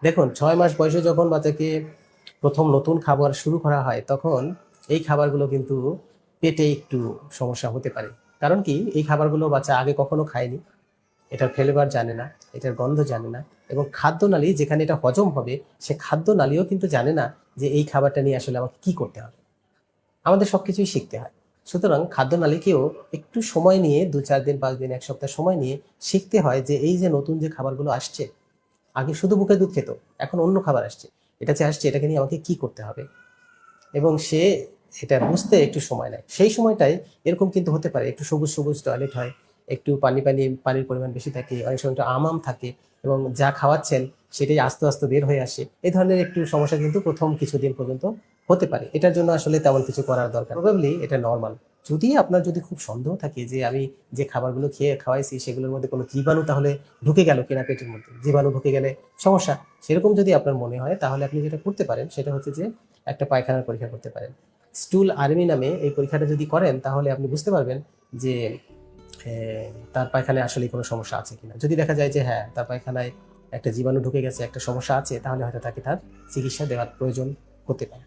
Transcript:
দেখুন ৬ মাস বয়সে যখন বাচ্চাকে প্রথম নতুন খাবার শুরু করা হয়, তখন এই খাবারগুলো কিন্তু পেটে একটু সমস্যা হতে পারে। কারণ কি? এই খাবারগুলো বাচ্চা আগে কখনো খায়নি। এটার ফ্লেভার জানে না, এটার গন্ধ জানে না এবং খাদ্যনালী যেখানে এটা হজম হবে, সে খাদ্যনালীও কিন্তু জানে না যে এই খাবারটা নিয়ে আসলে আমাকে কি করতে হবে। আমাদের সবকিছুই শিখতে হয়। সুতরাং খাদ্যনালীকেও একটু সময় নিয়ে ২-৪ দিন, ৫ দিন, ১ সপ্তাহ সময় নিয়ে শিখতে হয় যে এই যে নতুন যে খাবারগুলো আসছে, আগে শুধু বুকের দুধ খেত, এখন অন্য খাবার আসছে। এটা যে আসছে এটাকে নিয়ে আমাকে কি করতে হবে? এবং সে এটা বুঝতে একটু সময় নেয়। সেই সময়টায় এরকম কিন্তু হতে পারে একটু সবুজ, সবুজ টয়লেট হয়, একটু পানির পরিমাণ বেশি থাকে, অনেক সময় একটু আম থাকে এবং যা খাওয়াচ্ছেন সেটাই আস্তে, আস্তে বের হয়ে আসে। এই ধরনের একটু সমস্যা কিন্তু ১ম কিছুদিন পর্যন্ত হতে পারে। এটার জন্য আসলে তেমন কিছু করার দরকার প্রবাবলি এটা নরমাল। আপনার যদি খুব সন্দেহ থাকে যে আমি যে খাবারগুলো খাওয়াইছি সেগুলোর মধ্যে কোনো জীবাণু তাহলে ঢুকে গেল কিনা পেটের মধ্যে, জীবাণু ঢুকে গেলে সমস্যা। সেরকম যদি আপনার মনে হয় তাহলে আপনি যেটা করতে পারেন সেটা হচ্ছে যে একটা পায়খানার পরীক্ষা করতে পারেন। স্টুল আর্মি নামে এই পরীক্ষাটা যদি করেন তাহলে আপনি বুঝতে পারবেন যে তার পায়খানায় আসলেই কোনো সমস্যা আছে কিনা। যদি দেখা যায় যে হ্যাঁ, তার পায়খানায় একটা জীবাণু ঢুকে গেছে, একটা সমস্যা আছে, তাহলে হয়তো তাকে তার চিকিৎসা দেওয়ার প্রয়োজন হতে পারে।